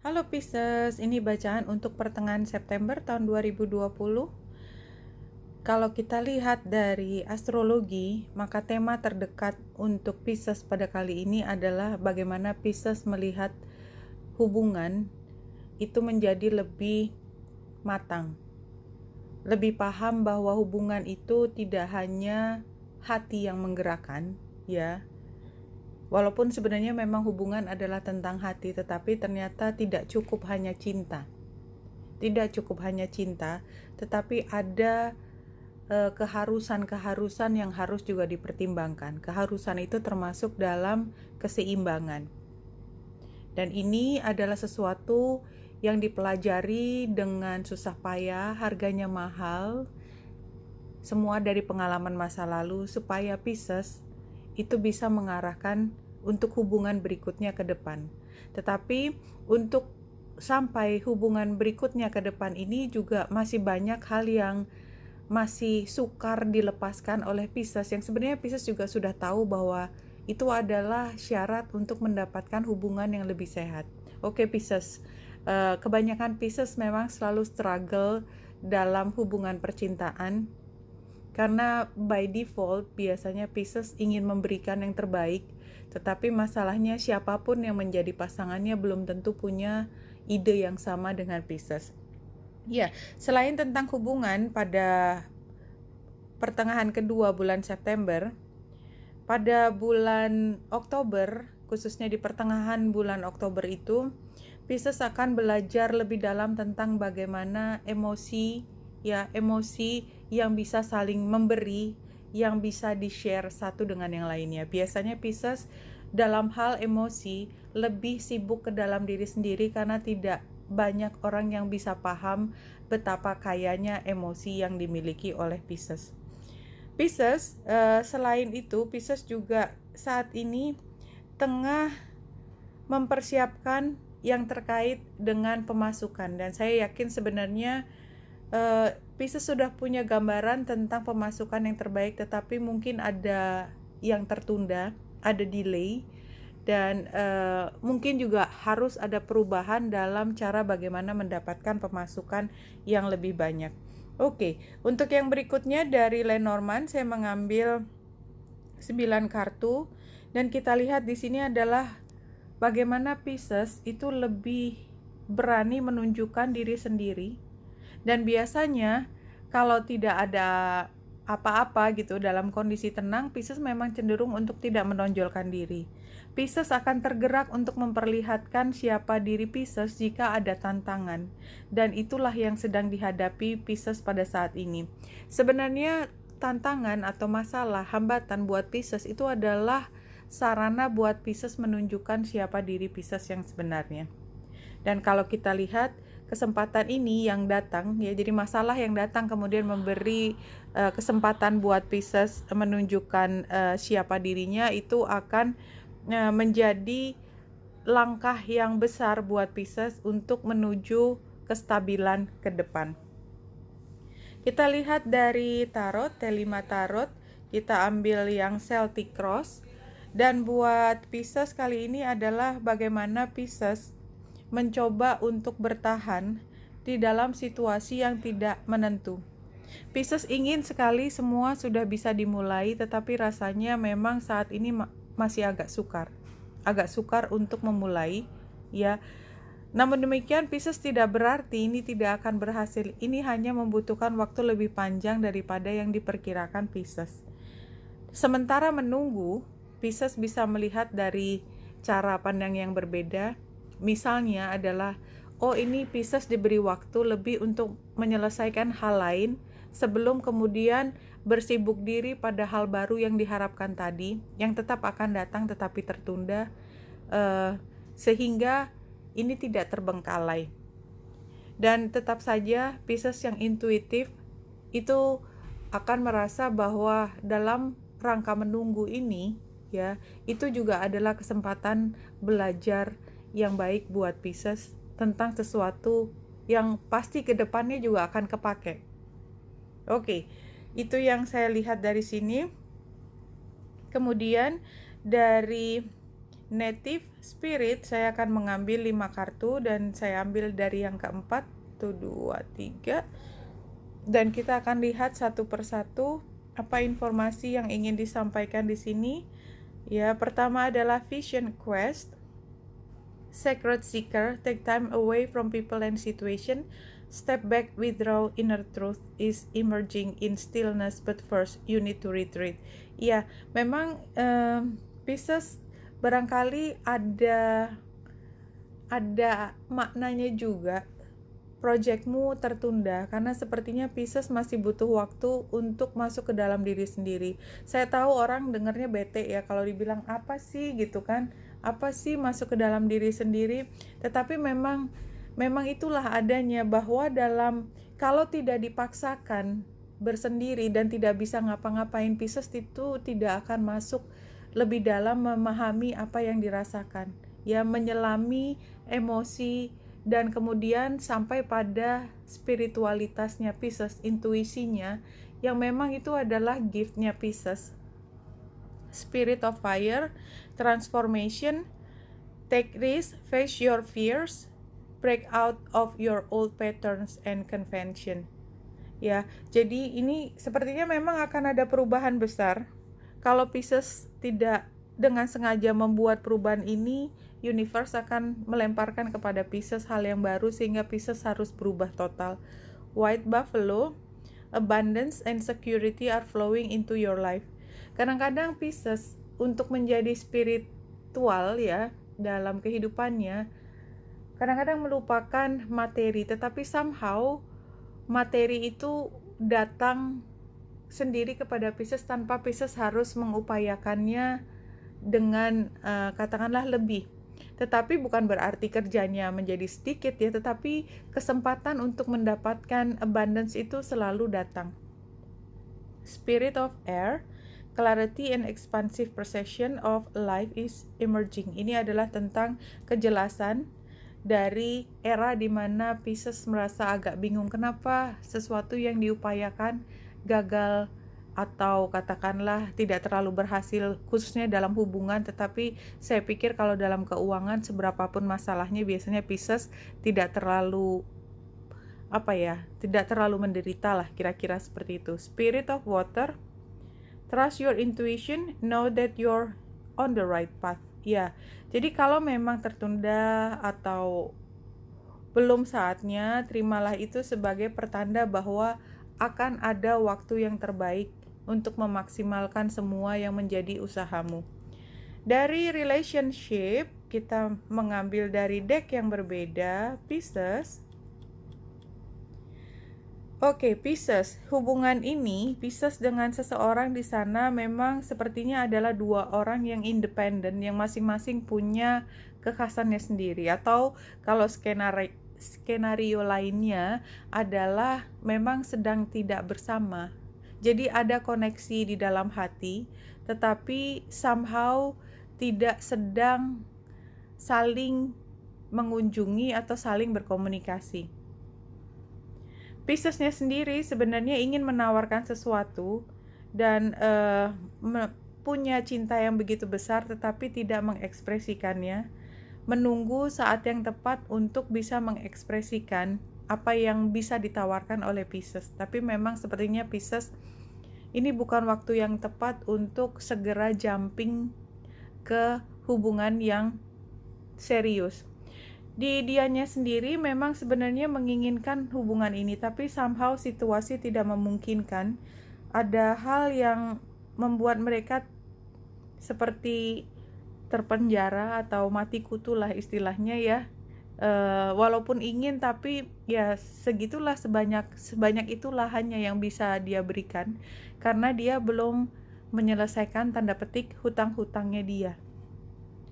Halo Pisces, ini bacaan untuk pertengahan September tahun 2020. Kalau kita lihat dari astrologi, maka tema terdekat untuk Pisces pada kali ini adalah bagaimana Pisces melihat hubungan itu menjadi lebih matang. Lebih paham bahwa hubungan itu tidak hanya hati yang menggerakkan, ya. Walaupun sebenarnya memang hubungan adalah tentang hati, tetapi ternyata tidak cukup hanya cinta. Tidak cukup hanya cinta, tetapi ada keharusan-keharusan yang harus juga dipertimbangkan. Keharusan itu termasuk dalam keseimbangan. Dan ini adalah sesuatu yang dipelajari dengan susah payah, harganya mahal, semua dari pengalaman masa lalu, supaya Pisces itu bisa mengarahkan untuk hubungan berikutnya ke depan. Tetapi untuk sampai hubungan berikutnya ke depan ini juga masih banyak hal yang masih sukar dilepaskan oleh Pisces, yang sebenarnya Pisces juga sudah tahu bahwa itu adalah syarat untuk mendapatkan hubungan yang lebih sehat. Oke Pisces, kebanyakan Pisces memang selalu struggle dalam hubungan percintaan, karena by default biasanya Pisces ingin memberikan yang terbaik, tetapi masalahnya siapapun yang menjadi pasangannya belum tentu punya ide yang sama dengan Pisces. Ya, selain tentang hubungan pada pertengahan kedua bulan September, pada bulan Oktober, khususnya di pertengahan bulan Oktober itu, Pisces akan belajar lebih dalam tentang bagaimana emosi yang bisa saling memberi, yang bisa di-share satu dengan yang lainnya. Biasanya Pisces dalam hal emosi lebih sibuk ke dalam diri sendiri karena tidak banyak orang yang bisa paham betapa kayanya emosi yang dimiliki oleh Pisces. Selain itu, Pisces juga saat ini tengah mempersiapkan yang terkait dengan pemasukan, dan saya yakin sebenarnya Pisces sudah punya gambaran tentang pemasukan yang terbaik, tetapi mungkin ada yang tertunda, ada delay, dan mungkin juga harus ada perubahan dalam cara bagaimana mendapatkan pemasukan yang lebih banyak. Oke, untuk yang berikutnya dari Lenormand saya mengambil 9 kartu, dan kita lihat di sini adalah bagaimana Pisces itu lebih berani menunjukkan diri sendiri. Dan biasanya kalau tidak ada apa-apa gitu dalam kondisi tenang, Pisces memang cenderung untuk tidak menonjolkan diri. Pisces akan tergerak untuk memperlihatkan siapa diri Pisces jika ada tantangan, dan itulah yang sedang dihadapi Pisces pada saat ini. Sebenarnya tantangan atau masalah, hambatan buat Pisces itu adalah sarana buat Pisces menunjukkan siapa diri Pisces yang sebenarnya. Dan kalau kita lihat kesempatan ini yang datang, ya, jadi masalah yang datang kemudian memberi kesempatan buat Pisces menunjukkan siapa dirinya, itu akan menjadi langkah yang besar buat Pisces untuk menuju kestabilan ke depan. Kita lihat dari tarot, T5 tarot, kita ambil yang Celtic Cross, dan buat Pisces kali ini adalah bagaimana Pisces mencoba untuk bertahan di dalam situasi yang tidak menentu. Pisces ingin sekali semua sudah bisa dimulai, tetapi rasanya memang saat ini masih agak sukar untuk memulai, ya. Namun demikian, Pisces tidak berarti ini tidak akan berhasil. Ini hanya membutuhkan waktu lebih panjang daripada yang diperkirakan Pisces. Sementara menunggu, Pisces bisa melihat dari cara pandang yang berbeda. Misalnya adalah, oh ini Pisces diberi waktu lebih untuk menyelesaikan hal lain sebelum kemudian bersibuk diri pada hal baru yang diharapkan tadi, yang tetap akan datang tetapi tertunda, sehingga ini tidak terbengkalai. Dan tetap saja Pisces yang intuitif itu akan merasa bahwa dalam rangka menunggu ini, ya, itu juga adalah kesempatan belajar yang baik buat Pisces tentang sesuatu yang pasti ke depannya juga akan kepake. Oke, itu yang saya lihat dari sini. Kemudian dari native spirit, saya akan mengambil 5 kartu dan saya ambil dari yang keempat, 1, 2, 3, dan kita akan lihat satu persatu apa informasi yang ingin disampaikan di sini. Ya, pertama adalah Vision Quest, Sacred Seeker, take time away from people and situation, step back, withdraw, inner truth is emerging in stillness, but first you need to retreat. Ya, memang Pisces barangkali ada maknanya juga projectmu tertunda karena sepertinya Pisces masih butuh waktu untuk masuk ke dalam diri sendiri. Saya tahu orang dengarnya bete ya kalau dibilang apa sih gitu kan, apa sih masuk ke dalam diri sendiri, tetapi memang itulah adanya, bahwa kalau tidak dipaksakan bersendiri dan tidak bisa ngapa-ngapain, Pisces itu tidak akan masuk lebih dalam memahami apa yang dirasakan, ya, menyelami emosi dan kemudian sampai pada spiritualitasnya Pisces, intuisinya, yang memang itu adalah giftnya Pisces. Spirit of fire, transformation, take risk, face your fears, break out of your old patterns and convention. Ya, jadi ini sepertinya memang akan ada perubahan besar. Kalau Pisces tidak dengan sengaja membuat perubahan ini, universe akan melemparkan kepada Pisces hal yang baru sehingga Pisces harus berubah total. White Buffalo, abundance and security are flowing into your life. Kadang-kadang Pisces untuk menjadi spiritual ya dalam kehidupannya kadang-kadang melupakan materi, tetapi somehow materi itu datang sendiri kepada Pisces tanpa Pisces harus mengupayakannya dengan katakanlah lebih. Tetapi bukan berarti kerjanya menjadi sedikit ya, tetapi kesempatan untuk mendapatkan abundance itu selalu datang. Spirit of air, clarity and expansive perception of life is emerging. Ini adalah tentang kejelasan dari era di mana Pisces merasa agak bingung kenapa sesuatu yang diupayakan gagal atau katakanlah tidak terlalu berhasil, khususnya dalam hubungan. Tetapi saya pikir kalau dalam keuangan, seberapapun masalahnya, biasanya Pisces tidak terlalu tidak terlalu menderita lah, kira-kira seperti itu. Spirit of water, trust your intuition, know that you're on the right path. Ya, jadi kalau memang tertunda atau belum saatnya, terimalah itu sebagai pertanda bahwa akan ada waktu yang terbaik untuk memaksimalkan semua yang menjadi usahamu. Dari relationship, kita mengambil dari deck yang berbeda, Pisces. Oke, Pisces, hubungan ini Pisces dengan seseorang di sana memang sepertinya adalah dua orang yang independen, yang masing-masing punya kekhasannya sendiri. Atau kalau skenario lainnya adalah memang sedang tidak bersama. Jadi ada koneksi di dalam hati, tetapi somehow tidak sedang saling mengunjungi atau saling berkomunikasi. Piscesnya sendiri sebenarnya ingin menawarkan sesuatu dan punya cinta yang begitu besar, tetapi tidak mengekspresikannya, menunggu saat yang tepat untuk bisa mengekspresikan apa yang bisa ditawarkan oleh Pisces. Tapi memang sepertinya Pisces ini bukan waktu yang tepat untuk segera jumping ke hubungan yang serius. Di dianya sendiri memang sebenarnya menginginkan hubungan ini, tapi somehow situasi tidak memungkinkan. Ada hal yang membuat mereka seperti terpenjara atau mati kutu lah istilahnya ya. Walaupun ingin, tapi ya segitulah, sebanyak itulah hanya yang bisa dia berikan, karena dia belum menyelesaikan tanda petik hutang-hutangnya dia.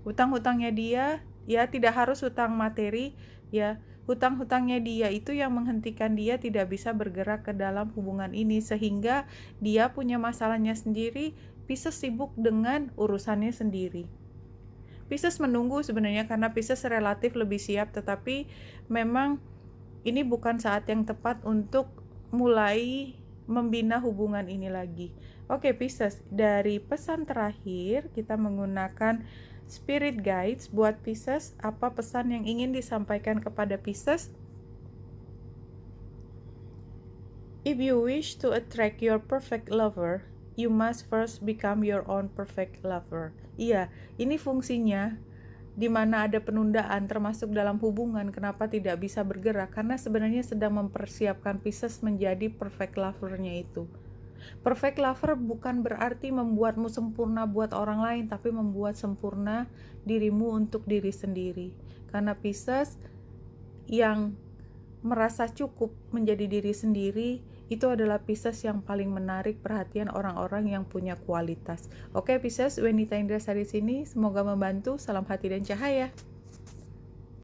Hutang-hutangnya dia ya tidak harus hutang materi ya, hutang-hutangnya dia itu yang menghentikan dia tidak bisa bergerak ke dalam hubungan ini, sehingga dia punya masalahnya sendiri, Pisces sibuk dengan urusannya sendiri. Pisces menunggu sebenarnya karena Pisces relatif lebih siap, tetapi memang ini bukan saat yang tepat untuk mulai membina hubungan ini lagi. Oke Pisces, dari pesan terakhir kita menggunakan Spirit guides buat Pisces, apa pesan yang ingin disampaikan kepada Pisces? If you wish to attract your perfect lover, you must first become your own perfect lover. Iya, ini fungsinya di mana ada penundaan termasuk dalam hubungan, kenapa tidak bisa bergerak? Karena sebenarnya sedang mempersiapkan Pisces menjadi perfect lover-nya itu. Perfect lover bukan berarti membuatmu sempurna buat orang lain, tapi membuat sempurna dirimu untuk diri sendiri. Karena Pisces yang merasa cukup menjadi diri sendiri, itu adalah Pisces yang paling menarik perhatian orang-orang yang punya kualitas. Oke Pisces, Wenita Indrasari sini, semoga membantu. Salam hati dan cahaya.